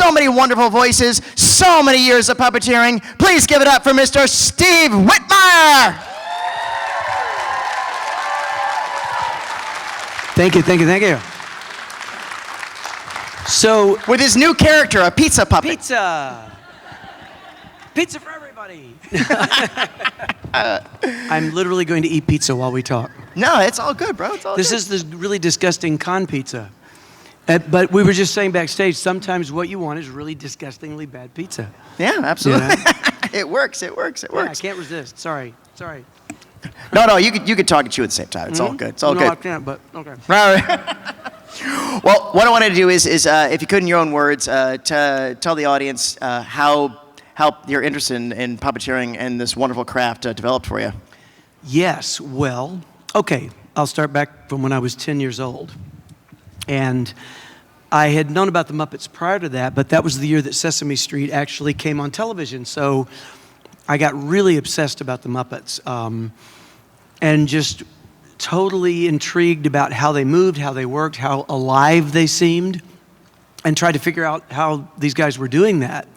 so many wonderful voices, so many years of puppeteering. Please give it up for Mr. Steve Whitmire. Thank you, thank you, thank you. So, with his new character, a pizza puppet. Pizza. Pizza for everybody. I'm literally going to eat pizza while we talk. No, it's all good, bro. It's all This good. is this really disgusting con pizza. But we were just saying backstage, sometimes what you want is really disgustingly bad pizza. Yeah, absolutely. You know? It works. It works. It Yeah, I works. can't resist. Sorry. No, you could talk and chew at the same time. It's all good. It's all no, good. I can't, but okay. Well, what I wanted to do is if you could, in your own words, to tell the audience how your interest in puppeteering and this wonderful craft developed for you. Yes, well, okay. I'll start back from when I was 10 years old. And I had known about the Muppets prior to that, but that was the year that Sesame Street actually came on television. So I got really obsessed about the Muppets and just totally intrigued about how they moved, how they worked, how alive they seemed, and tried to figure out how these guys were doing that.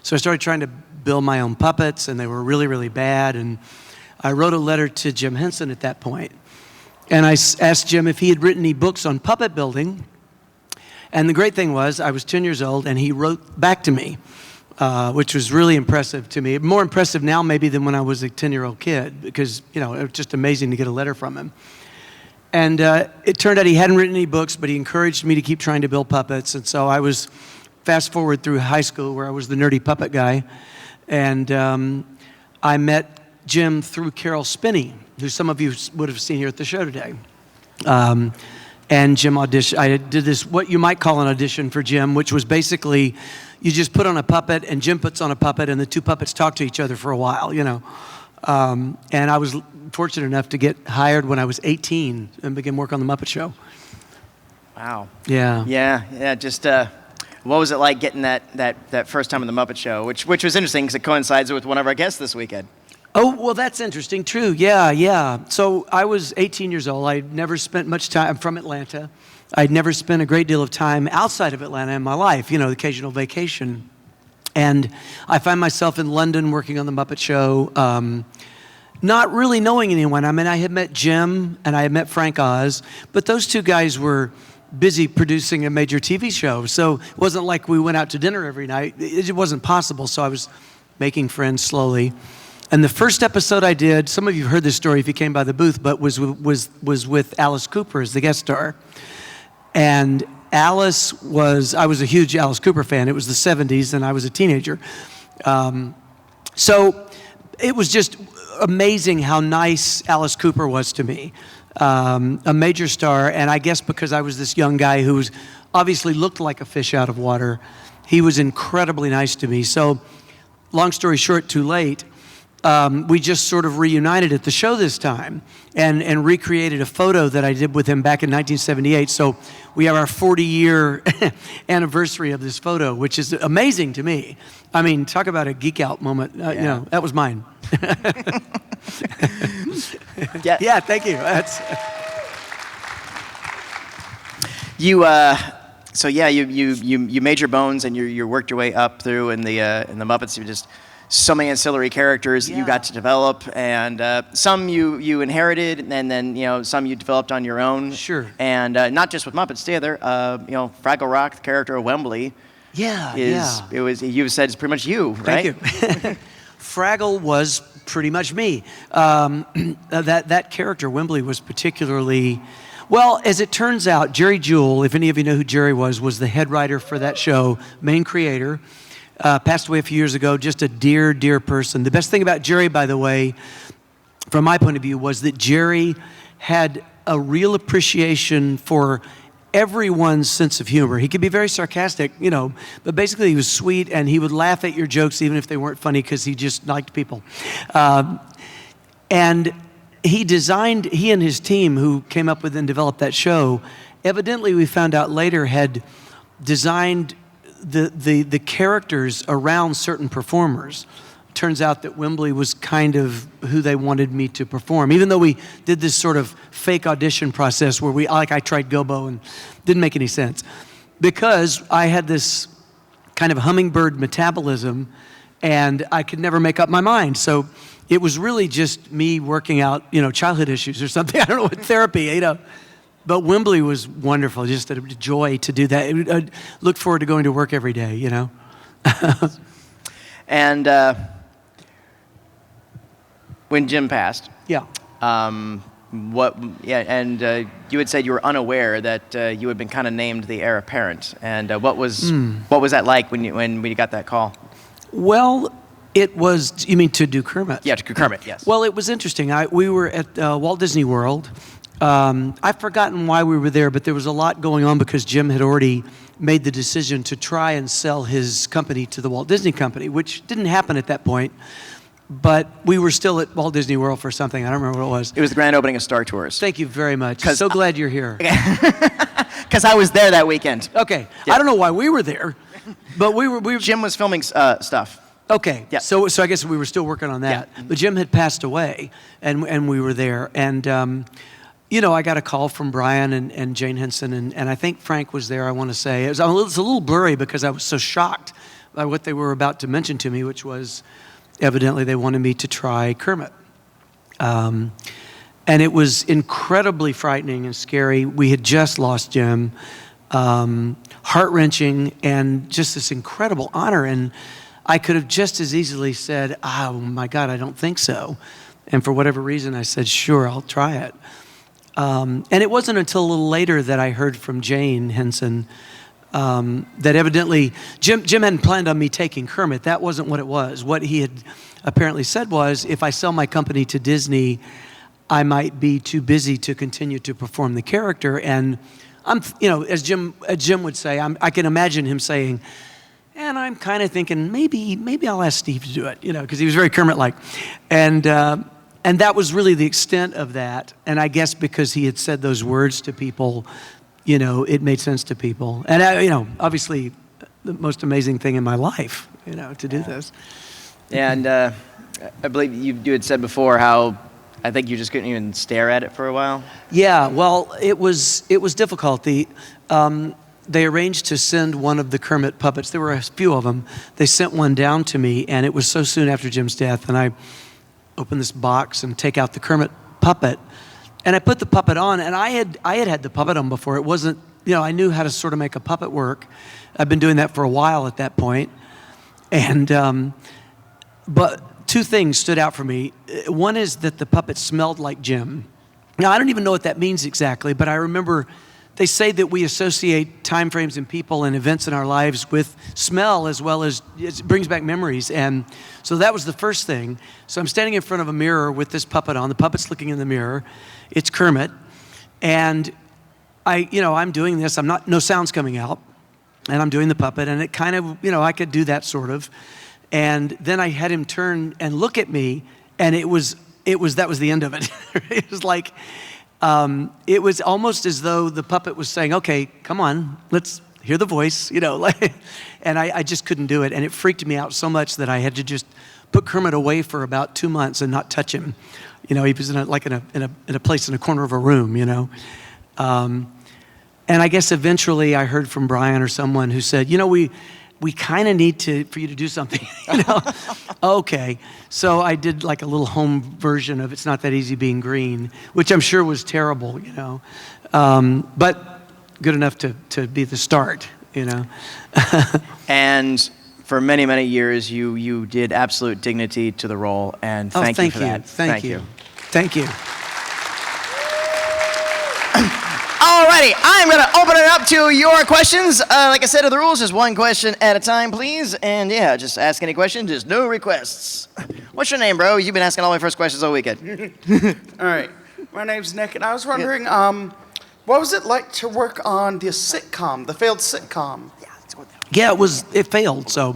So I started trying to build my own puppets, and they were really, really bad. And I wrote a letter to Jim Henson at that point. And I asked Jim if he had written any books on puppet building. And the great thing was, I was 10 years old, and he wrote back to me, which was really impressive to me. More impressive now maybe than when I was a 10-year-old kid, because, you know, it was just amazing to get a letter from him. And it turned out he hadn't written any books, but he encouraged me to keep trying to build puppets. And so I was fast forward through high school, where I was the nerdy puppet guy. And I met Jim through Carol Spinney, who some of you would have seen here at the show today. And Jim auditioned. I did this, what you might call an audition for Jim, which was basically you just put on a puppet, and Jim puts on a puppet, and the two puppets talk to each other for a while, you know. And I was fortunate enough to get hired when I was 18 and begin work on the Muppet Show. Wow. Yeah. Yeah. Just what was it like getting that first time on the Muppet Show, which was interesting because it coincides with one of our guests this weekend. Oh, well, that's interesting. True. Yeah. So I was 18 years old. I'd never spent much time. I'm from Atlanta. I'd never spent a great deal of time outside of Atlanta in my life, you know, occasional vacation. And I find myself in London working on the Muppet Show, not really knowing anyone. I mean, I had met Jim and I had met Frank Oz, but those two guys were busy producing a major TV show. So it wasn't like we went out to dinner every night. It wasn't possible. So I was making friends slowly. And the first episode I did, some of you have heard this story if you came by the booth, but was with Alice Cooper as the guest star. And I was a huge Alice Cooper fan. It was the 70s and I was a teenager. So it was just amazing how nice Alice Cooper was to me. A major star, and I guess because I was this young guy who obviously looked like a fish out of water, he was incredibly nice to me. So long story short, too late. We just sort of reunited at the show this time and recreated a photo that I did with him back in 1978. So we have our 40-year anniversary of this photo, which is amazing to me. I mean, talk about a geek out moment. You know, that was mine. Yeah, thank you. So you made your bones and you worked your way up through in the Muppets. You just so many ancillary characters that you got to develop, and some you inherited, and then some you developed on your own. Sure. And not just with Muppets together. Fraggle Rock, the character of Wembley. You said it's pretty much you, right? Thank you. Fraggle was pretty much me. That character, Wembley, was particularly, well, as it turns out, Jerry Jewell, if any of you know who Jerry was the head writer for that show, main creator, passed away a few years ago, just a dear, dear person. The best thing about Jerry, by the way, from my point of view, was that Jerry had a real appreciation for everyone's sense of humor. He could be very sarcastic, but basically he was sweet, and he would laugh at your jokes even if they weren't funny because he just liked people. And he and his team who came up with and developed that show, evidently we found out later had designed the characters around certain performers. Turns out that Wembley was kind of who they wanted me to perform, even though we did this sort of fake audition process where I tried Gobo and didn't make any sense, because I had this kind of hummingbird metabolism, and I could never make up my mind. So it was really just me working out, childhood issues or something. I don't know what therapy, But Wembley was wonderful, just a joy to do that. I look forward to going to work every day, And when Jim passed, Yeah. you had said you were unaware that you had been kind of named the heir apparent. And what was that like when you got that call? Well, it was, you mean to do Kermit? Yeah, to Kermit, yes. Well, it was interesting. We were at Walt Disney World. I've forgotten why we were there, but there was a lot going on because Jim had already made the decision to try and sell his company to the Walt Disney Company, which didn't happen at that point. But we were still at Walt Disney World for something. I don't remember what it was. It was the grand opening of Star Tours. Thank you very much. So glad you're here. Because I was there that weekend. Okay. Yeah. I don't know why we were there, but we were Jim was filming stuff. Okay. Yeah. So I guess we were still working on that. Yeah. But Jim had passed away, and we were there. And, I got a call from Brian and Jane Henson, and I think Frank was there, I want to say. It's a little blurry because I was so shocked by what they were about to mention to me, which was evidently they wanted me to try Kermit. And it was incredibly frightening and scary. We had just lost Jim. Heart-wrenching and just this incredible honor. And I could have just as easily said, oh my God, I don't think so. And for whatever reason, I said, sure, I'll try it. And it wasn't until a little later that I heard from Jane Henson that evidently Jim hadn't planned on me taking Kermit. That wasn't what it was. What he had apparently said was, if I sell my company to Disney, I might be too busy to continue to perform the character. And I'm, as Jim would say, I can imagine him saying, and I'm kind of thinking maybe I'll ask Steve to do it, because he was very Kermit-like, and that was really the extent of that. And I guess because he had said those words to people, it made sense to people. And obviously, the most amazing thing in my life, to do this. And I believe you had said before how I think you just couldn't even stare at it for a while. Yeah, well, it was difficult. They arranged to send one of the Kermit puppets. There were a few of them. They sent one down to me, and it was so soon after Jim's death. And I opened this box and take out the Kermit puppet, and I put the puppet on. And I had the puppet on before. It wasn't, I knew how to sort of make a puppet work. I've been doing that for a while at that point. And but two things stood out for me. One is that the puppet smelled like Jim. Now, I don't even know what that means exactly, but I remember they say that we associate time frames and people and events in our lives with smell as well as it brings back memories. And so that was the first thing. So I'm standing in front of a mirror with this puppet on. The puppet's looking in the mirror. It's Kermit. And I'm doing this. No sound's coming out. And I'm doing the puppet. And it kind of, I could do that sort of. And then I had him turn and look at me. And that was the end of it. It was like, it was almost as though the puppet was saying, okay, come on, let's hear the voice, and I just couldn't do it. And it freaked me out so much that I had to just put Kermit away for about 2 months and not touch him. He was in a place in a corner of a room, and I guess eventually I heard from Brian or someone who said, we kind of need for you to do something, Okay. So I did like a little home version of It's Not That Easy Being Green, which I'm sure was terrible, but good enough to be the start, And for many, many years, you did absolute dignity to the role, and thank you for that. Thank you. Thank you. Alrighty, I'm going to open it up to your questions. Like I said, of the rules, just one question at a time, please. And yeah, just ask any question, just no requests. What's your name, bro? You've been asking all my first questions all weekend. All right. My name's Nick, and I was wondering, what was it like to work on the sitcom, the failed sitcom? Yeah, it failed, so,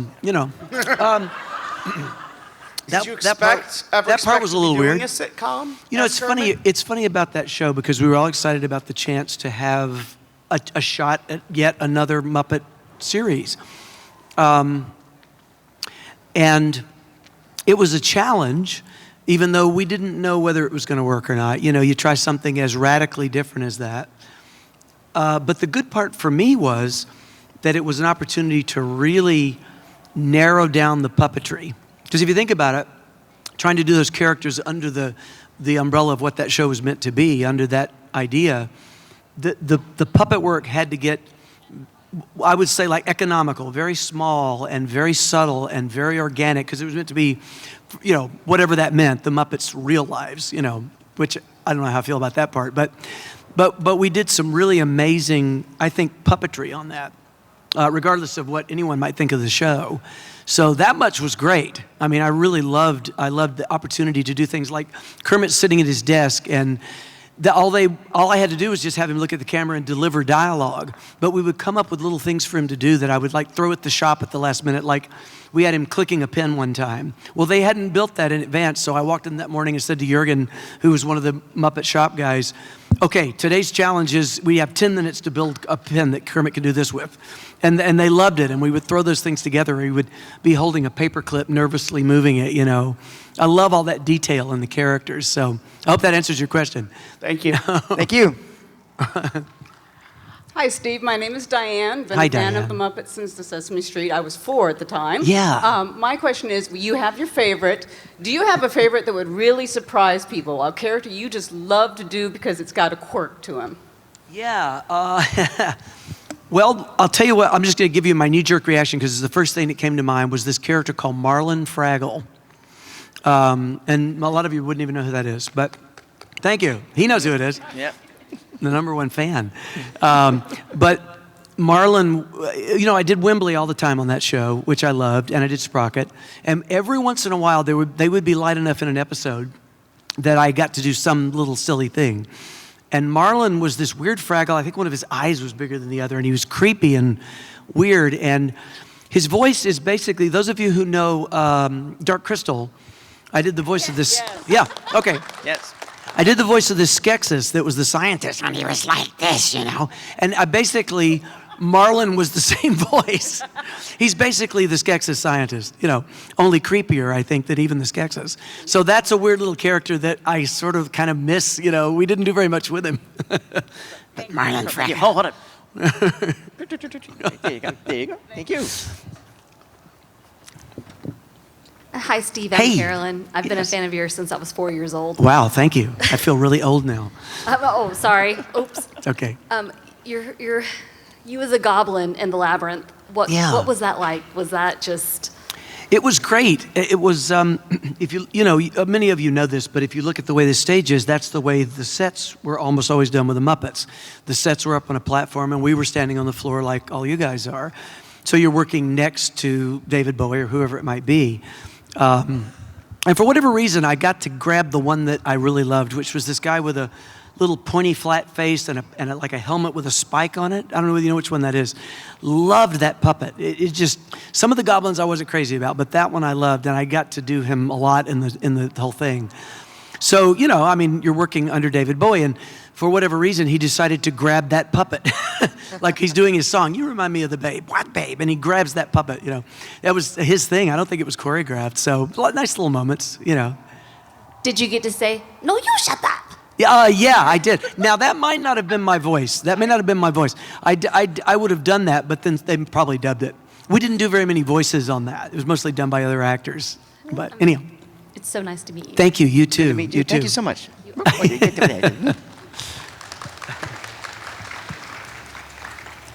Did you expect that part was a little weird. A sitcom? It's funny about that show because we were all excited about the chance to have a shot at yet another Muppet series. And it was a challenge, even though we didn't know whether it was going to work or not. You try something as radically different as that. But the good part for me was that it was an opportunity to really narrow down the puppetry. Because if you think about it, trying to do those characters under the umbrella of what that show was meant to be, under that idea, the puppet work had to get, I would say, like economical, very small and very subtle and very organic, because it was meant to be, you know, whatever that meant, the Muppets' real lives, you know, which I don't know how I feel about that part, but we did some really amazing, I think, puppetry on that, regardless of what anyone might think of the show. So that much was great. I mean, I loved the opportunity to do things like Kermit sitting at his desk, and all I had to do was just have him look at the camera and deliver dialogue. But we would come up with little things for him to do that I would like throw at the shop at the last minute. Like we had him clicking a pen one time. Well, they hadn't built that in advance, so I walked in that morning and said to Jurgen, who was one of the Muppet shop guys, okay, today's challenge is we have 10 minutes to build a pen that Kermit can do this with. And they loved it, and we would throw those things together. He would be holding a paperclip, nervously moving it, you know. I love all that detail in the characters, so I hope that answers your question. Thank you. Thank you. Hi, Steve. My name is Diane. Been Hi, a fan Diane. of the Muppets since the Sesame Street. I was 4 at the time. Yeah. My question is, you have your favorite. Do you have a favorite that would really surprise people? A character you just love to do because it's got a quirk to him? Yeah. Well, I'll tell you what, I'm just going to give you my knee-jerk reaction because the first thing that came to mind was this character called Marlin Fraggle. And a lot of you wouldn't even know who that is, but thank you. He knows who it is. Yep. The #1 fan. But Marlin, you know, I did Wembley all the time on that show, which I loved, and I did Sprocket. And every once in a while, they would be light enough in an episode that I got to do some little silly thing. And Marlin was this weird Fraggle. I think one of his eyes was bigger than the other, and he was creepy and weird. And his voice is basically, those of you who know Dark Crystal, I did the voice of this. Yes. Yeah, okay. Yes. I did the voice of this Skeksis that was the scientist, and he was like this, you know. And I basically, Marlin was the same voice. He's basically the Skeksis scientist, you know, only creepier, I think, than even the Skeksis. So that's a weird little character that I sort of kind of miss, you know. We didn't do very much with him. But Marlin Yeah, Fraggle. hold on. There you go. There you go. Thank you. Hi, Steve. Hey. I'm Carolyn. I've been a Yes. fan of yours since I was 4 years old. Wow, thank you. I feel really old now. Oh, sorry. Oops. It's okay. You as a goblin in the labyrinth. Yeah. What was that like? Was that just? It was great. It was, if you know, many of you know this, but if you look at the way the stage is, that's the way the sets were almost always done with the Muppets. The sets were up on a platform, and we were standing on the floor like all you guys are. So you're working next to David Bowie or whoever it might be. And for whatever reason, I got to grab the one that I really loved, which was this guy with a little pointy flat face and like a helmet with a spike on it. I don't know whether you know which one that is. Loved that puppet. It just, some of the goblins I wasn't crazy about, but that one I loved, and I got to do him a lot in the whole thing. So, you know, I mean, you're working under David Bowie, and for whatever reason, he decided to grab that puppet. Like he's doing his song, "You remind me of the Babe." What Babe? And he grabs that puppet, you know. That was his thing. I don't think it was choreographed. So, nice little moments, you know. Did you get to say, "No, you shut up"? Yeah, I did. Now, that might not have been my voice. That may not have been my voice. I would have done that, but then they probably dubbed it. We didn't do very many voices on that. It was mostly done by other actors. But anyhow, It's so nice to meet you. thank you. You too. Thank You too. you so much.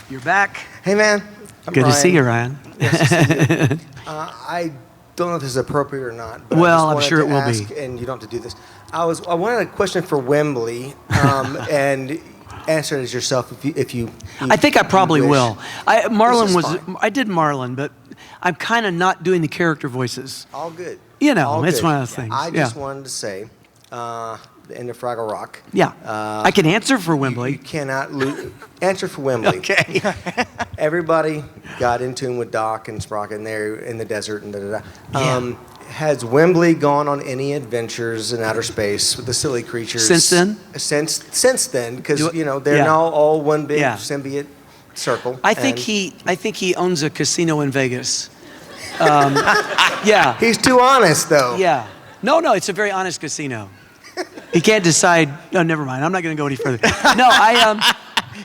You're back. Hey, man. I'm Good to see you, Ryan. Ryan. I don't know if this is appropriate or not. But Well, I I'm just sure wanted it to will be. ask, and you don't have to do this. I wanted a question for Wembley, and answer it as yourself if you. I think I probably wish. will. Marlon This is was. fine. I did Marlon, but I'm kind of not doing the character voices. All good. You know, All it's good. one of those things. I just Yeah. wanted to say, the end of Fraggle Rock. Yeah, I can answer for You Wembley. cannot answer for Wembley. Okay. Everybody got in tune with Doc and Sprocket, and they're in the desert and da da da. Yeah. Has Wembley gone on any adventures in outer space with the silly creatures Since then? Since then, because Do- you know they're yeah. now all one big Yeah. symbiote circle. I think and he owns a casino in Vegas. Yeah. he's too honest though. Yeah. No, it's a very honest casino. He can't decide. No, never mind. I'm not going to go any further. No,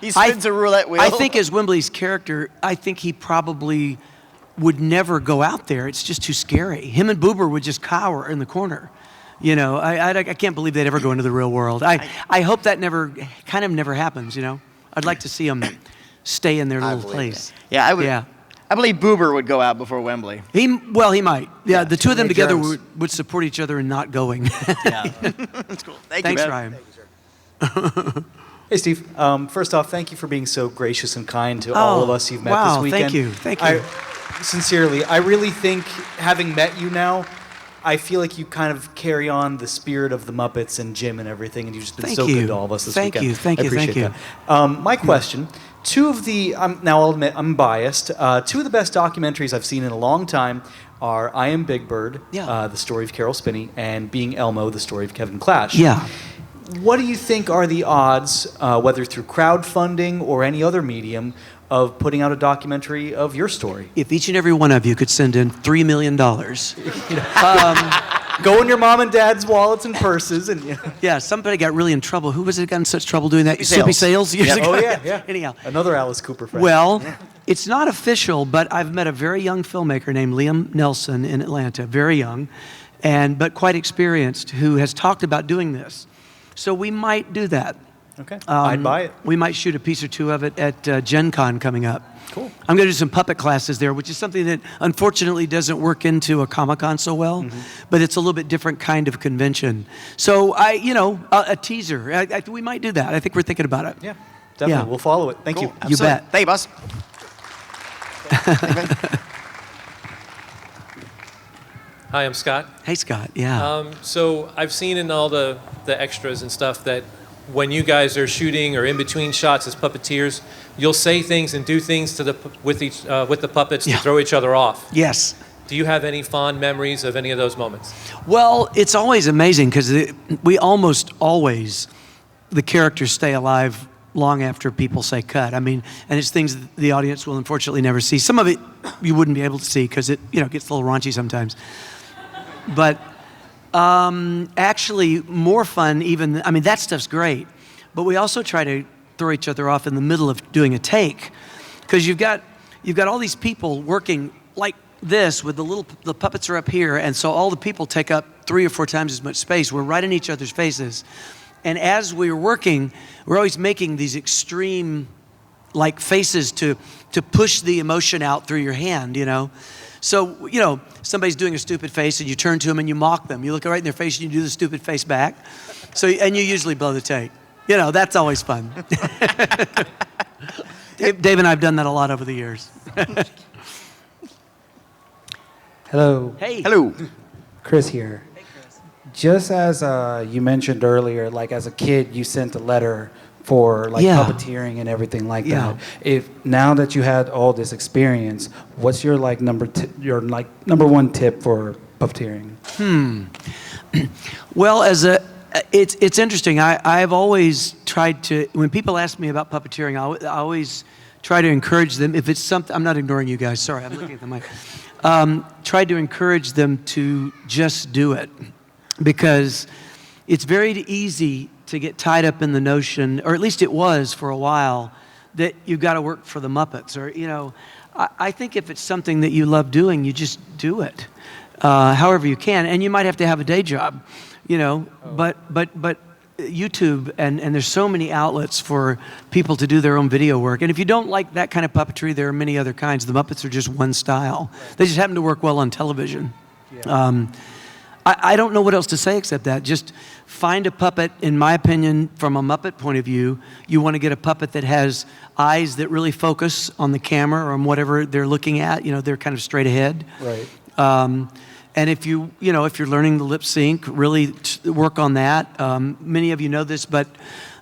He spins a roulette wheel. I think as Wembley's character, I think he probably would never go out there. It's just too scary. Him and Boober would just cower in the corner. You know, I can't believe they'd ever go into the real world. I hope that never happens, you know. I'd like to see them stay in their little place. Yeah, I would. Yeah. I believe Boober would go out before Wembley. He might. Yeah, the two of them Hey, together germs. would support each other in not going. Yeah, that's cool. Thanks, you, Ryan. Hey, Steve. First off, thank you for being so gracious and kind to all of us you've met wow, this weekend. thank you, thank you. Sincerely, I really think, having met you now, I feel like you kind of carry on the spirit of the Muppets and Jim and everything, and you've just been Thank so you. good to all of us this Thank weekend. you, thank I you, thank appreciate you. that. My question, now I'll admit I'm biased, two of the best documentaries I've seen in a long time are I Am Big Bird, Yeah. the story of Carol Spinney, and Being Elmo, the story of Kevin Clash. Yeah. What do you think are the odds, whether through crowdfunding or any other medium, of putting out a documentary of your story? If each and every one of you could send in $3 million. Go in your mom and dad's wallets and purses, and Yeah, somebody got really in trouble. Who was it got in such trouble doing that? Soupy Soupy Sales. Sales years ago. oh yeah. Anyhow. Another Alice Cooper friend. Well, it's not official, but I've met a very young filmmaker named Liam Nelson in Atlanta, very young, but quite experienced, who has talked about doing this. So we might do that. Okay, I'd buy it. We might shoot a piece or two of it at Gen Con coming up. Cool. I'm going to do some puppet classes there, which is something that unfortunately doesn't work into a Comic-Con so well, but it's a little bit different kind of convention. So a teaser. We might do that. I think we're thinking about it. Yeah, definitely. Yeah. We'll follow it. Thank you. You Absolutely. bet. Thank you, boss. Hi, I'm Scott. Hey, Scott. Yeah. So I've seen in all the extras and stuff that when you guys are shooting or in between shots as puppeteers, you'll say things and do things to with the puppets Yeah. to throw each other off. Yes. Do you have any fond memories of any of those moments? Well, it's always amazing because we almost always, the characters stay alive long after people say cut. I mean, and it's things that the audience will unfortunately never see. Some of it you wouldn't be able to see because it gets a little raunchy sometimes. But actually more fun even, I mean, that stuff's great. But we also try to throw each other off in the middle of doing a take because you've got all these people working like this with the puppets are up here, and so all the people take up 3 or 4 times as much space. We're right in each other's faces. And as we're working, we're always making these extreme like faces to push the emotion out through your hand, So, somebody's doing a stupid face and you turn to them and you mock them. You look right in their face and you do the stupid face back. So, and you usually blow the take. That's always fun. Dave and I have done that a lot over the years. Hello, Hey. Hello. Chris here. Just as you mentioned earlier, like as a kid, you sent a letter for like Yeah. puppeteering and everything like Yeah. that. If now that you had all this experience, what's your like number one tip for puppeteering? Well, it's interesting. I've always tried to, when people ask me about puppeteering, I always try to encourage them. If it's something, I'm not ignoring you guys. Sorry, I'm looking at the mic. Try to encourage them to just do it, because it's very easy to get tied up in the notion, or at least it was for a while, that you've got to work for the Muppets. Or I think if it's something that you love doing, you just do it, however you can. And you might have to have a day job, But YouTube and there's so many outlets for people to do their own video work. And if you don't like that kind of puppetry, there are many other kinds. The Muppets are just one style. They just happen to work well on television. I don't know what else to say except that. Just find a puppet, in my opinion, from a Muppet point of view. You want to get a puppet that has eyes that really focus on the camera or on whatever they're looking at. They're kind of straight ahead. Right. And if you're learning the lip sync, really work on that. Many of you know this, but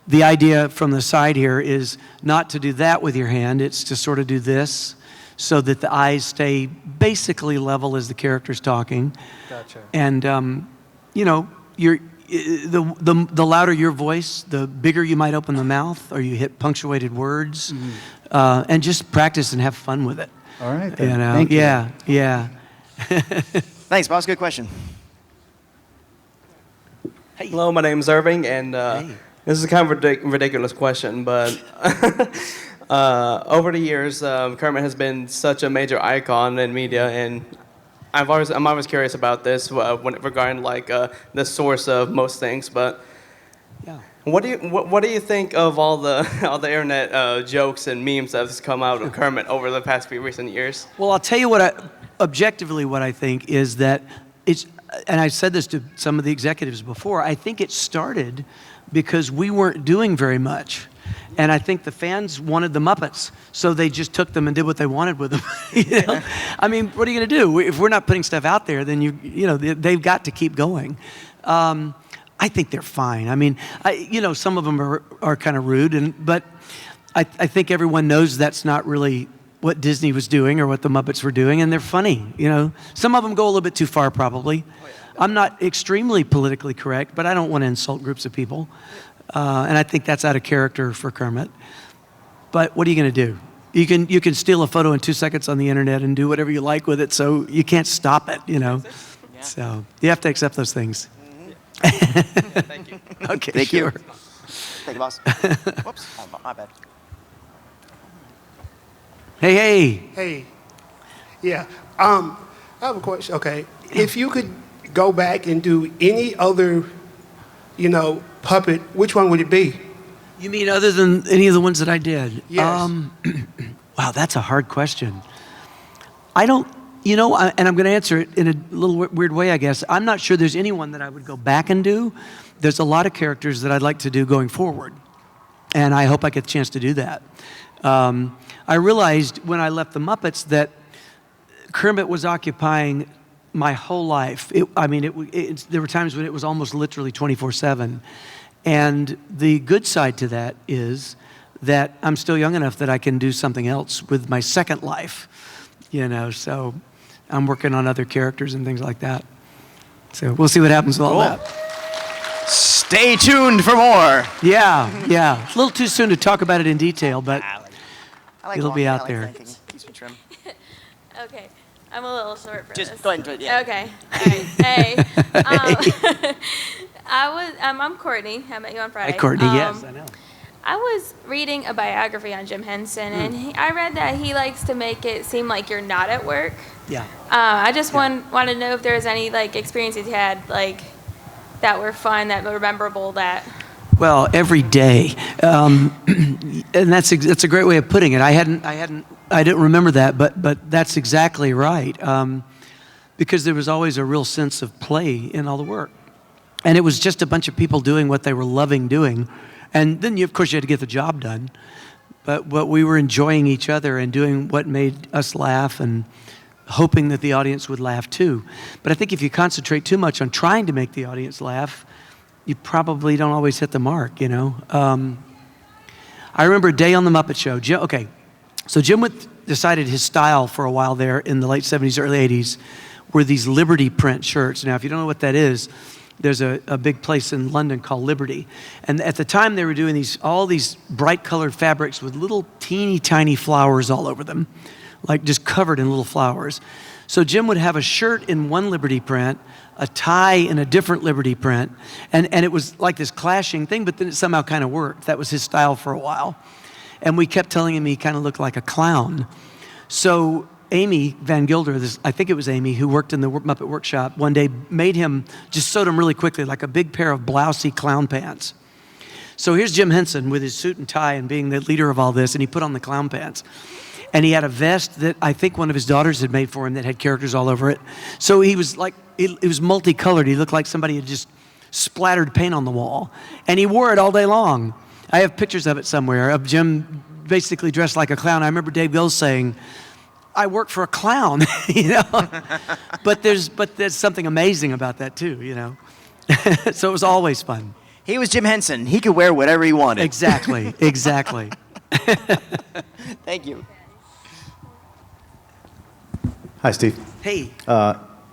the idea from the side here is not to do that with your hand. It's to sort of do this, so that the eyes stay basically level as the character's talking. Gotcha. And the louder your voice, the bigger you might open the mouth, or you hit punctuated words, and just practice and have fun with it. All right. Then. Thank you. Yeah. Thanks, boss. Good question. Hello, my name's Irving, and This is kind of a ridiculous question, but over the years, Kermit has been such a major icon in media, and I'm always curious about this regarding like the source of most things. But Yeah. what do you think of all the internet jokes and memes that have come out of Kermit over the past few recent years? Well, I'll tell you objectively what I think is that it's, and I said this to some of the executives before, I think it started because we weren't doing very much. And I think the fans wanted the Muppets, so they just took them and did what they wanted with them. You know? I mean, what are you going to do? If we're not putting stuff out there, then they've got to keep going. I think they're fine. I mean, some of them are kind of rude, but I think everyone knows that's not really what Disney was doing or what the Muppets were doing, and they're funny. Some of them go a little bit too far, probably. I'm not extremely politically correct, but I don't want to insult groups of people. And I think that's out of character for Kermit. But what are you going to do? You can steal a photo in 2 seconds on the internet and do whatever you like with it, so you can't stop it, Yeah. So you have to accept those things. Thank you. Okay, Thank sure. you. Thank you, boss. Whoops, my bad. Hey. Hey, yeah. I have a question. Okay, if you could go back and do any other, puppet, which one would it be? You mean other than any of the ones that I did? Yes. Wow, that's a hard question. I don't, and I'm going to answer it in a little weird way, I guess. I'm not sure there's anyone that I would go back and do. There's a lot of characters that I'd like to do going forward, and I hope I get the chance to do that. I realized when I left the Muppets that Kermit was occupying my whole life. There were times when it was almost literally 24/7. And the good side to that is that I'm still young enough that I can do something else with my second life, so I'm working on other characters and things like that. So we'll see what happens with all that. Stay tuned for more. Yeah. It's a little too soon to talk about it in detail, but I like it'll be walking, out I like there. thinking. Keeps me trim. Okay. I'm a little short for this. Just go ahead and do it, yeah. Okay. All right. Hey. I'm Courtney. I met you on Friday. Hi, Courtney. Yes, I know. I was reading a biography on Jim Henson, and I read that he likes to make it seem like you're not at work. Yeah. I just want to know if there's any experiences you had that were fun, that were memorable. That. Well, every day, and that's a great way of putting it. I didn't remember that, but that's exactly right. Because there was always a real sense of play in all the work, and it was just a bunch of people doing what they were loving doing, and then of course you had to get the job done. But we were enjoying each other and doing what made us laugh and hoping that the audience would laugh too. But I think if you concentrate too much on trying to make the audience laugh, you probably don't always hit the mark, I remember a day on The Muppet Show. So Jim decided his style for a while there in the late 70s, early 80s were these Liberty print shirts. Now, if you don't know what that is, there's a big place in London called Liberty. And at the time, they were doing all these bright colored fabrics with little teeny tiny flowers all over them, like just covered in little flowers. So Jim would have a shirt in one Liberty print, a tie in a different Liberty print, and it was like this clashing thing, but then it somehow kind of worked. That was his style for a while. And we kept telling him he kind of looked like a clown. So Amy Van Gilder, I think it was Amy, who worked in the Muppet Workshop, one day sewed him really quickly, like a big pair of blousy clown pants. So here's Jim Henson with his suit and tie and being the leader of all this, and he put on the clown pants. And he had a vest that I think one of his daughters had made for him that had characters all over it. So he was it was multicolored. He looked like somebody had just splattered paint on the wall. And he wore it all day long. I have pictures of it somewhere, of Jim basically dressed like a clown. I remember Dave Gill saying, I work for a clown, But there's something amazing about that too, So it was always fun. He was Jim Henson. He could wear whatever he wanted. Exactly. Thank you. Hi, Steve. Hey.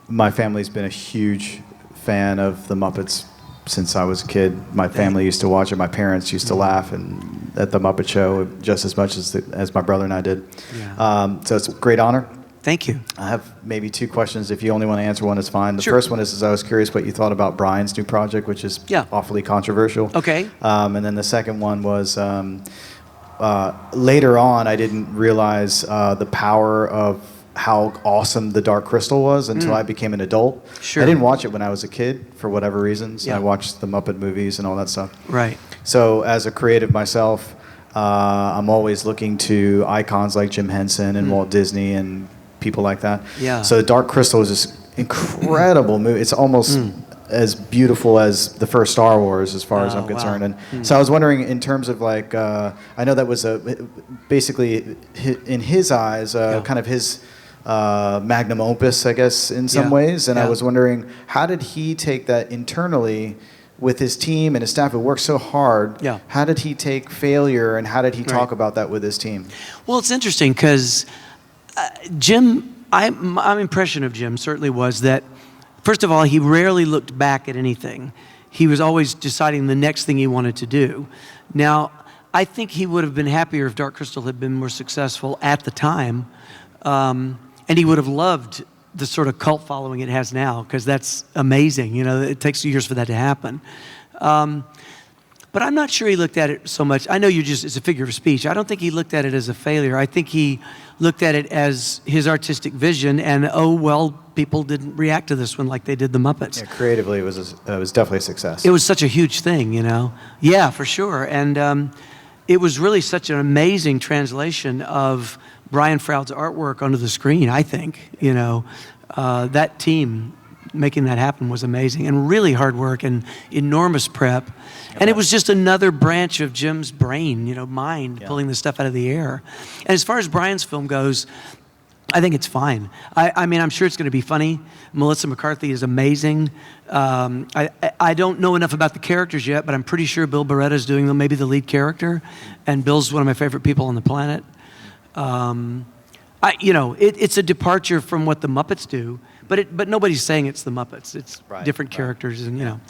My family's been a huge fan of the Muppets since I was a kid. My family used to watch it. My parents used to laugh at the Muppet Show just as much as my brother and I did. Yeah. So it's a great honor. Thank you. I have maybe 2 questions. If you only want to answer one, it's fine. The Sure. first one is I was curious what you thought about Brian's new project, which is awfully controversial. Okay. And then the second one was later on, I didn't realize the power of how awesome The Dark Crystal was until I became an adult. Sure. I didn't watch it when I was a kid for whatever reasons. Yeah. I watched the Muppet movies and all that stuff. Right. So as a creative myself, I'm always looking to icons like Jim Henson and Walt Disney and people like that. Yeah. So Dark Crystal is this incredible movie. It's almost as beautiful as the first Star Wars, as far as Oh, I'm concerned. wow. And so I was wondering, in terms of like, I know that was basically in his eyes, kind of his magnum opus, I guess, in some ways. And I was wondering, how did he take that internally with his team and his staff who worked so hard? Yeah. How did he take failure, and how did he talk Right. about that with his team? Well, it's interesting because Jim, my impression of Jim certainly was that, first of all, he rarely looked back at anything. He was always deciding the next thing he wanted to do. Now, I think he would have been happier if Dark Crystal had been more successful at the time, and he would have loved the sort of cult following it has now, because that's amazing. You know, it takes years for that to happen. But I'm not sure he looked at it so much. I know it's a figure of speech. I don't think he looked at it as a failure. I think he looked at it as his artistic vision, and people didn't react to this one like they did the Muppets. Yeah, creatively, it was definitely a success. It was such a huge thing, you know? Yeah, for sure. And it was really such an amazing translation of Brian Froud's artwork onto the screen, I think. You know, that team making that happen was amazing, and really hard work and enormous prep. And it was just another branch of Jim's brain, mind, pulling this stuff out of the air. And as far as Brian's film goes, I think it's fine. I mean, I'm sure it's going to be funny. Melissa McCarthy is amazing. I don't know enough about the characters yet, but I'm pretty sure Bill Beretta is doing maybe the lead character, and Bill's one of my favorite people on the planet. It's a departure from what the Muppets do, but nobody's saying it's the Muppets. It's different characters, and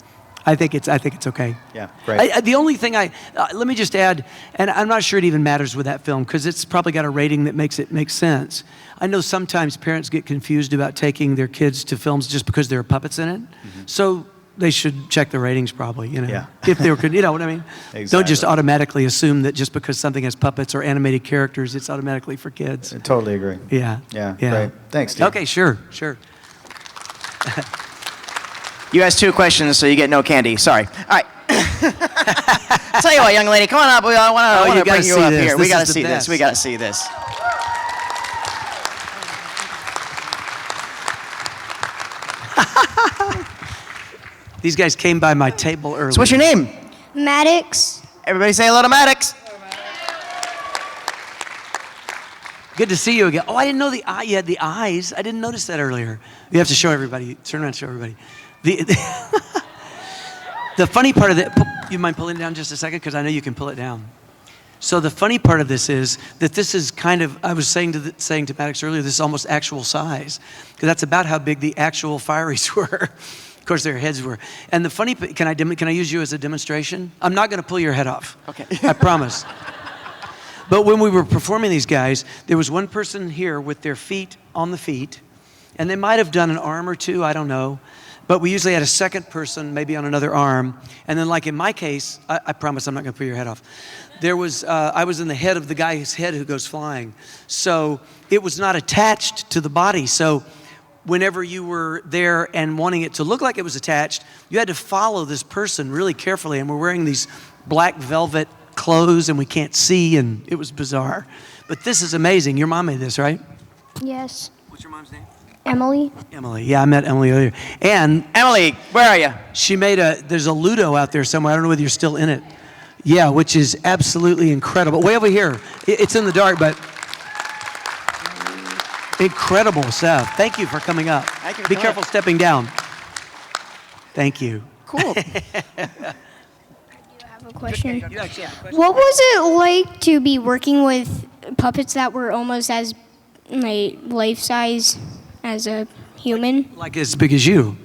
I think it's okay. Yeah, great. The only thing let me just add, and I'm not sure it even matters with that film because it's probably got a rating that makes it make sense. I know sometimes parents get confused about taking their kids to films just because there are puppets in it. So they should check the ratings probably, if they were, you know what I mean? Exactly. Don't just automatically assume that just because something has puppets or animated characters, it's automatically for kids. I totally agree. Yeah. Yeah, great. Thanks, Steve. Okay, sure. You asked 2 questions, so you get no candy. Sorry. All right. Tell you what, young lady, come on up. I want to bring you up here. We got to see this. We got to see this. These guys came by my table earlier. So what's your name? Maddox. Everybody say hello to Maddox. Good to see you again. Oh, I didn't know you had the eyes. I didn't notice that earlier. You have to show everybody. Turn around and show everybody. The funny part of that, you mind pulling it down just a second? Because I know you can pull it down. So the funny part of this is that this is kind of, I was saying to Maddox earlier, this is almost actual size. Because that's about how big the actual Fireys were. Of course, their heads were. And the funny, can I use you as a demonstration? I'm not going to pull your head off. Okay. I promise. But when we were performing these guys, there was one person here with their feet on the feet, and they might have done an arm or two, I don't know. But we usually had a second person, maybe on another arm. And then like in my case, I promise I'm not going to pull your head off. I was in the head of the guy's head who goes flying. So it was not attached to the body. So whenever you were there and wanting it to look like it was attached, you had to follow this person really carefully. And we're wearing these black velvet clothes and we can't see, and it was bizarre. But this is amazing. Your mom made this, right? Yes. What's your mom's name? Emily. Emily. Yeah, I met Emily earlier. And Emily, where are you? she made there's a Ludo out there somewhere. I don't know whether you're still in it. Yeah, which is absolutely incredible. Way over here. It's in the dark, but incredible stuff. Thank you for coming up. Thank you for Be coming careful up. stepping down. Thank you. Cool. I have a question. What was it like to be working with puppets that were almost as life size as a human? Like as big as you.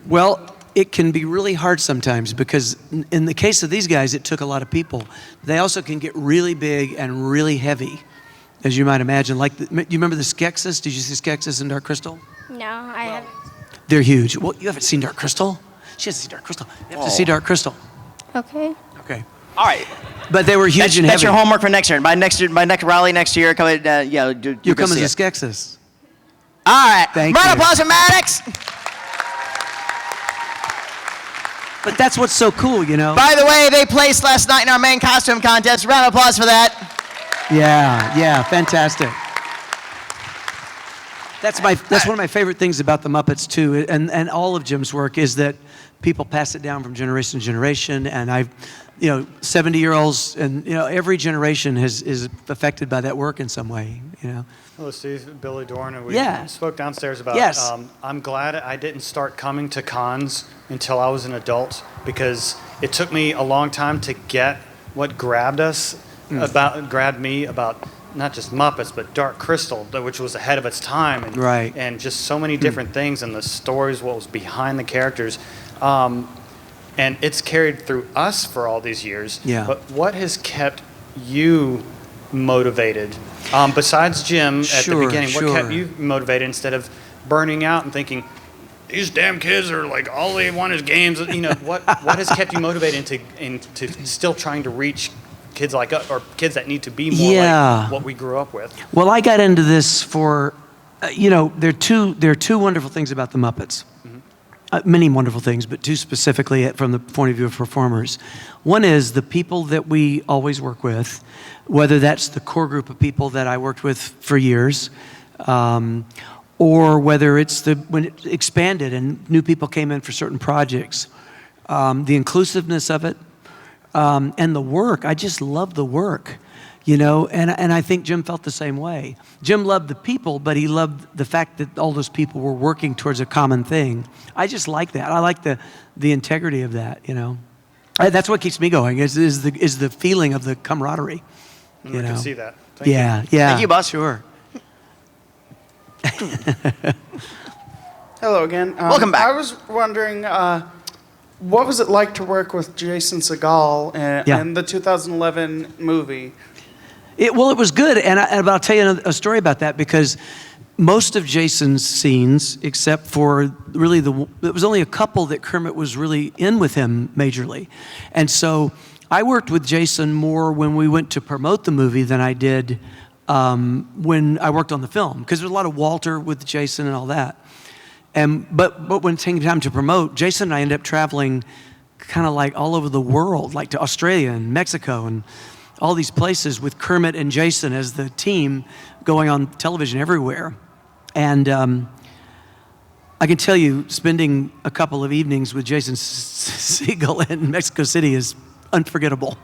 Well, it can be really hard sometimes because in the case of these guys, it took a lot of people. They also can get really big and really heavy. as you might imagine. Like, you remember the Skeksis? Did you see Skeksis and Dark Crystal? No, I haven't. They're huge. Well, you haven't seen Dark Crystal? She hasn't seen Dark Crystal. You have to see Dark Crystal. Okay. Okay. All right. But they were huge and That's heavy. your homework for next year. By next Raleigh next year, come in, You come as a Skeksis. All right. Thank Round of you. applause for Maddox. But that's what's so cool, you know? By the way, they placed last night in our main costume contest. Round of applause for that. Yeah, fantastic. That's one of my favorite things about the Muppets too, and all of Jim's work is that people pass it down from generation to generation, and 70-year-olds, and every generation is affected by that work in some way, Hello, Steve. Billy Dorn. And we Yeah. spoke downstairs about. Yes. I'm glad I didn't start coming to cons until I was an adult, because it took me a long time to get what grabbed me about not just Muppets but Dark Crystal, which was ahead of its time, and Right. and just so many different things, and the stories, what was behind the characters. And it's carried through us for all these years. Yeah. But what has kept you motivated? Besides Jim at the Sure, beginning, what sure. kept you motivated instead of burning out and thinking, these damn kids are like, all they want is games? What has kept you motivated into still trying to reach kids like us, or kids that need to be more like what we grew up with? Well, I got into this for, there are two wonderful things about the Muppets. Many wonderful things, but two specifically from the point of view of performers. One is the people that we always work with, whether that's the core group of people that I worked with for years, or whether it's when it expanded and new people came in for certain projects. The inclusiveness of it, and the work. I just love the work, and I think Jim felt the same way. Jim loved the people, but he loved the fact that all those people were working towards a common thing. I just like that. I like the integrity of that, That's what keeps me going, is the feeling of the camaraderie. I can see that. Thank you. Yeah. Thank you, boss. Sure. Hello again. Welcome back. I was wondering, what was it like to work with Jason Segel in the 2011 movie? It was good, and I'll tell you a story about that, because most of Jason's scenes, except for really it was only a couple that Kermit was really in with him majorly. And so I worked with Jason more when we went to promote the movie than I did when I worked on the film, because there was a lot of Walter with Jason and all that. But when it came time to promote, Jason and I ended up traveling kind of like all over the world, like to Australia and Mexico and all these places with Kermit and Jason as the team, going on television everywhere. And I can tell you, spending a couple of evenings with Jason Segel in Mexico City is unforgettable.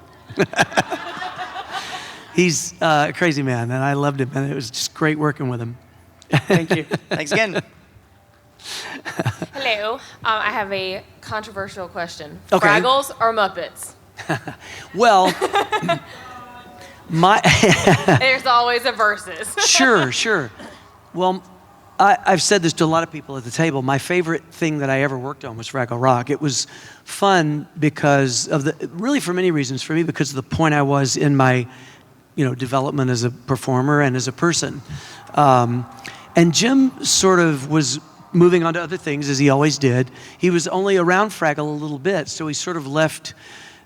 He's a crazy man, and I loved him, and it was just great working with him. Thank you. Thanks again. Hello. I have a controversial question. Okay. Fraggles or Muppets? Well, There's always a versus. Sure. Well, I've said this to a lot of people at the table. My favorite thing that I ever worked on was Fraggle Rock. It was fun because really for many reasons. For me, because of the point I was in my, development as a performer and as a person. And Jim sort of was moving on to other things, as he always did. He was only around Fraggle a little bit, so he sort of left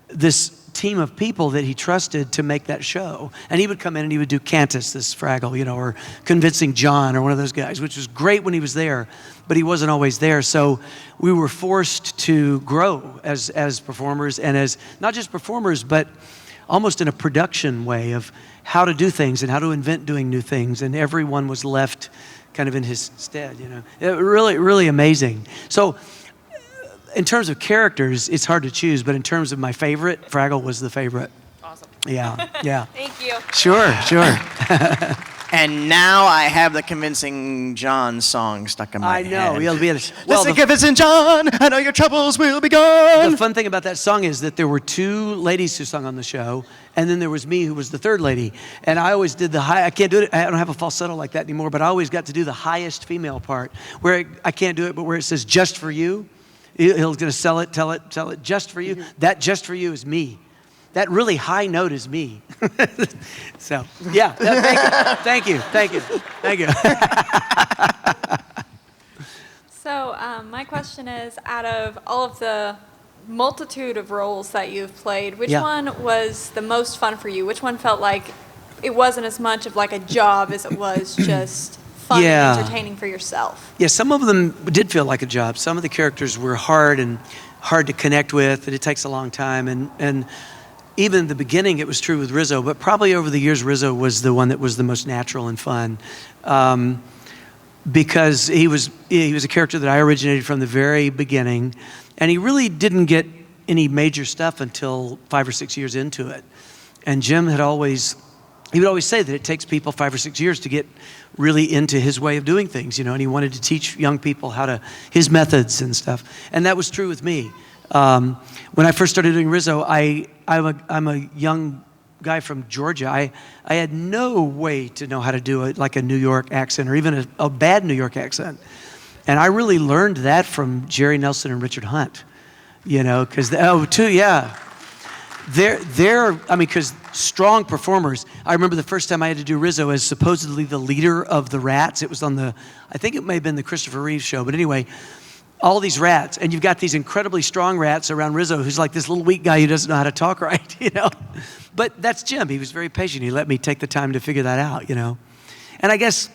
this team of people that he trusted to make that show. And he would come in and he would do Cantus, this Fraggle, or Convincing John, or one of those guys, which was great when he was there, but he wasn't always there. So we were forced to grow as performers, and as not just performers, but almost in a production way of how to do things and how to invent doing new things. And everyone was left kind of in his stead, It really, really amazing. So in terms of characters, it's hard to choose, but in terms of my favorite, Fraggle was the favorite. Awesome. Yeah. Thank you. Sure. And now I have the Convincing John song stuck in my head. I know. Listen, Convincing John, I know your troubles will be gone. The fun thing about that song is that there were two ladies who sung on the show, and then there was me, who was the third lady. And I always did the high. I can't do it. I don't have a falsetto like that anymore, but I always got to do the highest female part, where I can't do it, but where it says "just for you." He's going to tell it, just for you. That "just for you" is me. that really high note is me. So, yeah, thank you. So, my question is, out of all of the multitude of roles that you've played, which one was the most fun for you? Which one felt like it wasn't as much of like a job as it was just fun and entertaining for yourself? Yeah, some of them did feel like a job. Some of the characters were hard to connect with, and it takes a long time. And even in the beginning, it was true with Rizzo, but probably over the years, Rizzo was the one that was the most natural and fun. Because he was a character that I originated from the very beginning, and he really didn't get any major stuff until 5 or 6 years into it. And Jim would always say that it takes people 5 or 6 years to get really into his way of doing things, and he wanted to teach young people his methods and stuff. And that was true with me. When I first started doing Rizzo, I'm a young guy from Georgia. I had no way to know how to do it like a New York accent or even a bad New York accent. And I really learned that from Jerry Nelson and Richard Hunt, because because strong performers. I remember the first time I had to do Rizzo as supposedly the leader of the Rats. It was on I think it may have been the Christopher Reeve show, but anyway, all these rats, and you've got these incredibly strong rats around Rizzo, who's like this little weak guy who doesn't know how to talk right, But that's Jim. He was very patient. He let me take the time to figure that out, And I guess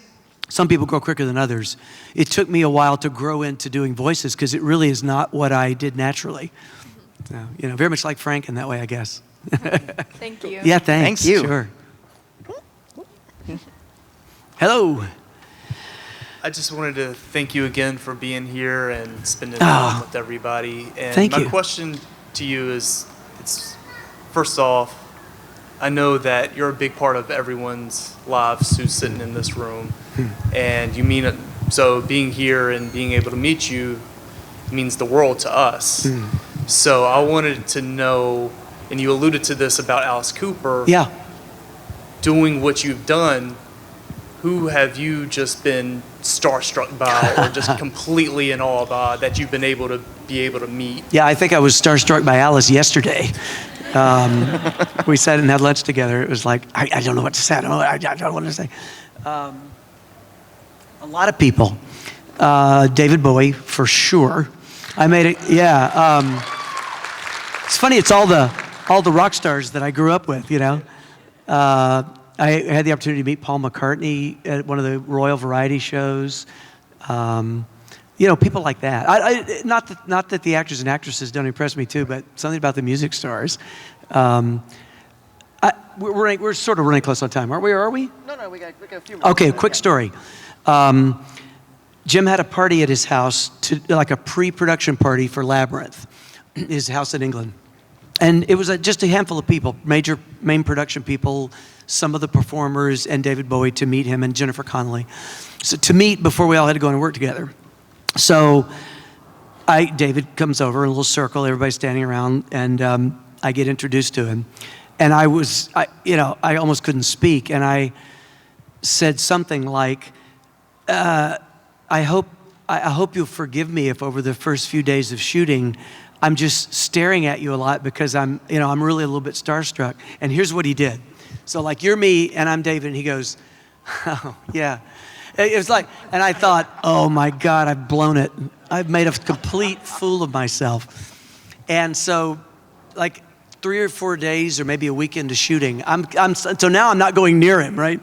some people grow quicker than others. It took me a while to grow into doing voices because it really is not what I did naturally. So, very much like Frank in that way, I guess. Thank you. Yeah, thanks. Thank you. Sure. Hello. I just wanted to thank you again for being here and spending time with everybody. And thank my you. question to you is, first off, I know that you're a big part of everyone's lives who's sitting in this room, and you mean it. So being here and being able to meet you means the world to us. So I wanted to know, and you alluded to this about Alice Cooper. Yeah. Doing what you've done, who have you just been starstruck by or just completely in awe by that you've been able to meet? Yeah, I think I was starstruck by Alice yesterday. We sat and had lunch together. It was like, I don't know what to say. I don't know what to say. A lot of people. David Bowie, for sure. I made it, yeah. It's funny, it's all the rock stars that I grew up with, I had the opportunity to meet Paul McCartney at one of the Royal Variety shows. People like that. Not that the actors and actresses don't impress me too, but something about the music stars. We're sort of running close on time, aren't we? Or are we? No, we got a few more. Okay, quick story. Jim had a party at his house, like a pre-production party for Labyrinth, his house in England. And it was just a handful of people, main production people, some of the performers, and David Bowie to meet him, and Jennifer Connelly. So to meet before we all had to go and work together. So David comes over in a little circle, everybody's standing around, and I get introduced to him. And I almost couldn't speak, and I said something like, I hope you'll forgive me if over the first few days of shooting, I'm just staring at you a lot because I'm really a little bit starstruck. And here's what he did. So like, you're me and I'm David, and he goes, oh, yeah. It was like, and I thought, oh my God, I've blown it. I've made a complete fool of myself. And so like 3 or 4 days or maybe a week into shooting, so now I'm not going near him, right?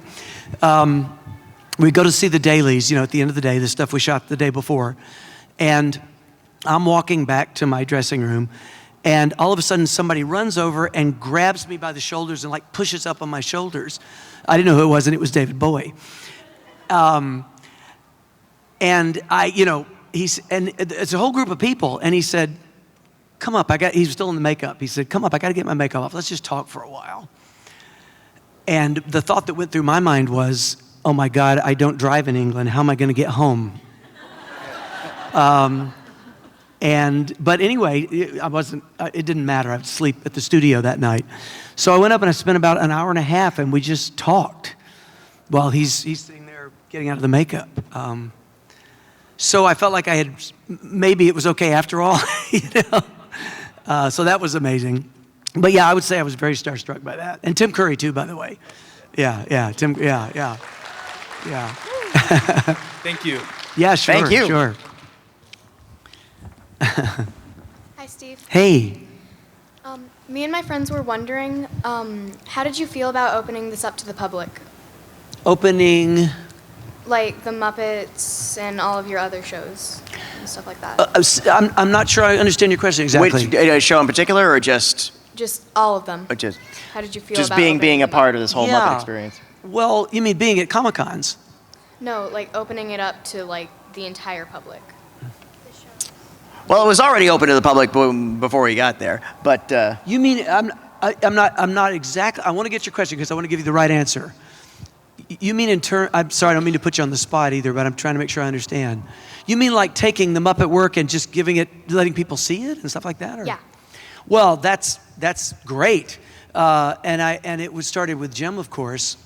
We go to see the dailies, at the end of the day, the stuff we shot the day before. And I'm walking back to my dressing room, and all of a sudden somebody runs over and grabs me by the shoulders and like pushes up on my shoulders. I didn't know who it was, and it was David Bowie. And it's a whole group of people, and he said, come up, he was still in the makeup. He said, come up, I got to get my makeup off. Let's just talk for a while. And the thought that went through my mind was, oh my God, I don't drive in England. How am I going to get home? But anyway, it didn't matter. I would sleep at the studio that night. So I went up and I spent about an hour and a half, and we just talked while he's sitting there getting out of the makeup. So I felt like maybe it was okay after all, So that was amazing. But yeah, I would say I was very starstruck by that. And Tim Curry too, by the way. Yeah, Tim, yeah. Thank you. Yeah, sure, Thank you. sure. Hi, Steve. Hey, Me and my friends were wondering, how did you feel about opening this up to the public? opening, Like the Muppets and all of your other shows and stuff like that. I'm not sure I understand your question exactly. Which show in particular, or just Just all of them. just How did you feel just about being opening a them part up? of this whole Yeah. Muppet experience? Well, you mean being at Comic-Cons? No, like opening it up to like the entire public. Well, it was already open to the public before we got there, but You mean I'm not exactly. I want to get your question because I want to give you the right answer. You mean in turn? I'm sorry, I don't mean to put you on the spot either, but I'm trying to make sure I understand. You mean like taking the Muppet work and just letting people see it and stuff like that? Or? Yeah. Well, that's great, and it was started with Jim, of course.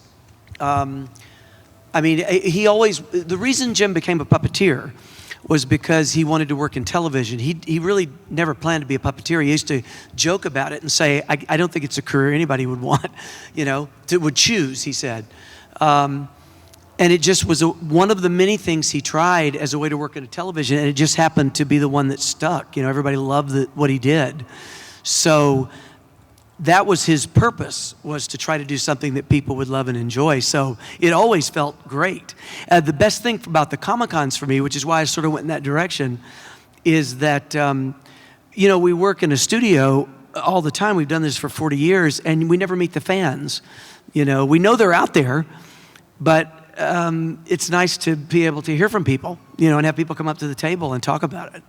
I mean, the reason Jim became a puppeteer was because he wanted to work in television. He really never planned to be a puppeteer. He used to joke about it and say, I don't think it's a career anybody would want, would choose, he said. And it just was one of the many things he tried as a way to work in television, and it just happened to be the one that stuck. Everybody loved what he did. So that was his purpose, was to try to do something that people would love and enjoy. So it always felt great. The best thing about the Comic-Cons for me, which is why I sort of went in that direction, is that, we work in a studio all the time. We've done this for 40 years, and we never meet the fans. We know they're out there, but it's nice to be able to hear from people, and have people come up to the table and talk about it.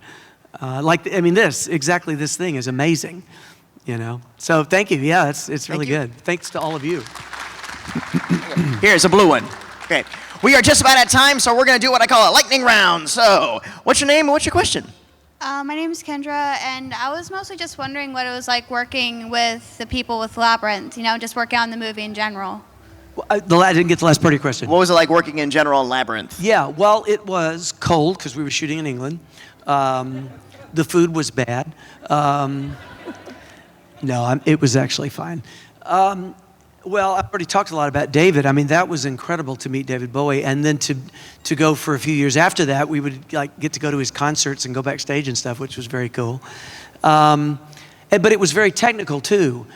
This thing is amazing. So thank you. Yeah, it's really good. Thanks to all of you. Here's a blue one. Okay. We are just about at time, so we're going to do what I call a lightning round. So, what's your name and what's your question? My name is Kendra, and I was mostly just wondering what it was like working with the people with Labyrinth, just working on the movie in general. I didn't get the last part of your question. What was it like working in general in Labyrinth? Yeah, well, it was cold because we were shooting in England. The food was bad. No, it was actually fine. Well, I've already talked a lot about David. I mean, that was incredible to meet David Bowie, and then to go for a few years after that, we would get to go to his concerts and go backstage and stuff, which was very cool. But it was very technical too,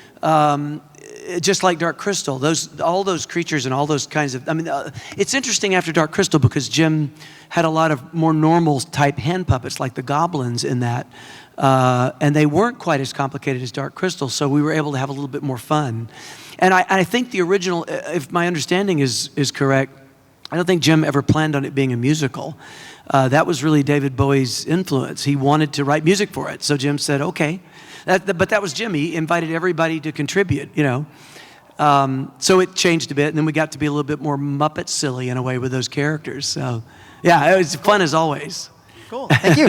just like Dark Crystal. All those creatures and all those kinds of. I mean, it's interesting after Dark Crystal because Jim had a lot of more normal type hand puppets, like the goblins in that. And they weren't quite as complicated as Dark Crystal, so we were able to have a little bit more fun. And I think the original, if my understanding is correct, I don't think Jim ever planned on it being a musical. That was really David Bowie's influence. He wanted to write music for it, so Jim said, okay. But that was Jim. He invited everybody to contribute, So it changed a bit, and then we got to be a little bit more Muppet silly in a way with those characters. So, yeah, it was fun as always. Cool. Thank you.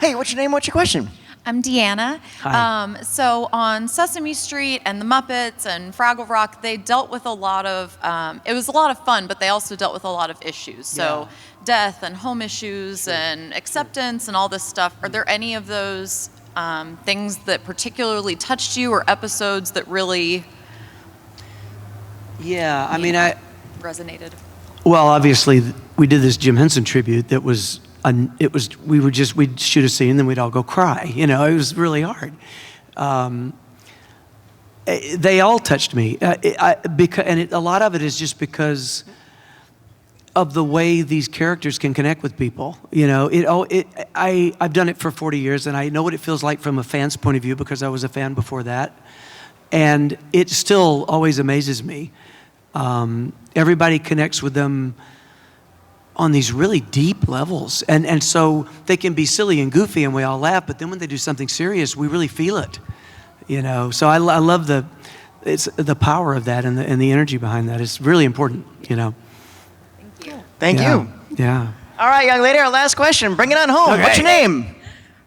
Hey, what's your name? What's your question? I'm Deanna. Hi. So on Sesame Street and the Muppets and Fraggle Rock, they dealt with a lot of, it was a lot of fun, but they also dealt with a lot of issues. So death and home issues and acceptance and all this stuff. Are there any of those things that particularly touched you or episodes that really resonated? Well, obviously, we did this Jim Henson tribute that was, we'd shoot a scene, then we'd all go cry. It was really hard. They all touched me. A lot of it is just because of the way these characters can connect with people. I've done it for 40 years, and I know what it feels like from a fan's point of view because I was a fan before that. And it still always amazes me. Everybody connects with them on these really deep levels. And so they can be silly and goofy and we all laugh, but then when they do something serious, we really feel it. So I love the power of that and the energy behind that. It's really important, Thank you. Yeah. All right, young lady, our last question. Bring it on home. Okay. What's your name?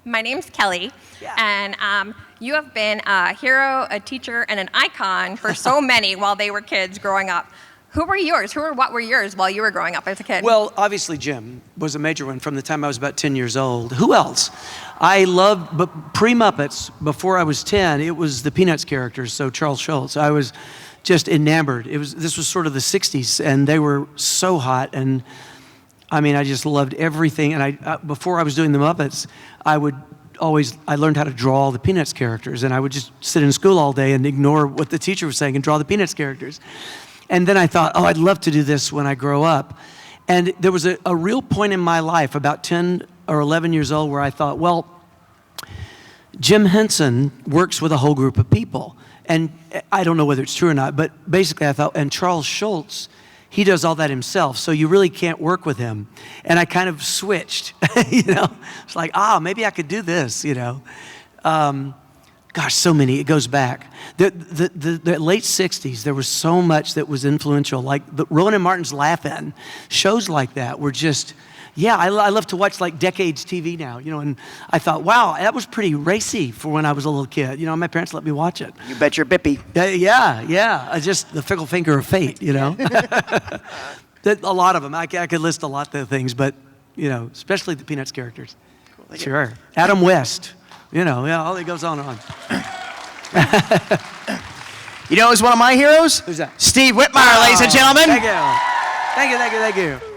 My name's Kelly, and you have been a hero, a teacher, and an icon for so many while they were kids growing up. Who were yours? What were yours while you were growing up as a kid? Well, obviously Jim was a major one from the time I was about 10 years old. Who else? I loved, but pre-Muppets, before I was 10, it was the Peanuts characters, so Charles Schultz. I was just enamored. This was sort of the 60s, and they were so hot, and I mean, I just loved everything. And before I was doing the Muppets, I learned how to draw all the Peanuts characters, and I would just sit in school all day and ignore what the teacher was saying and draw the Peanuts characters. And then I thought, I'd love to do this when I grow up. And there was a real point in my life, about 10 or 11 years old, where I thought, well, Jim Henson works with a whole group of people. And I don't know whether it's true or not, but basically I thought, and Charles Schultz, he does all that himself, so you really can't work with him. And I kind of switched, It's like, maybe I could do this, Gosh, so many, it goes back. The late 60s, there was so much that was influential, like Rowan and Martin's Laugh-In. Shows like that were just, I love to watch like Decades TV now, and I thought, wow, that was pretty racy for when I was a little kid. My parents let me watch it. You bet your bippy. Yeah. Just the fickle finger of fate, A lot of them. I could list a lot of things, but, especially the Peanuts characters. Cool, sure. Adam West. All that goes on and on. Who's one of my heroes? Who's that? Steve Whitmire, ladies and gentlemen. Thank you. Thank you.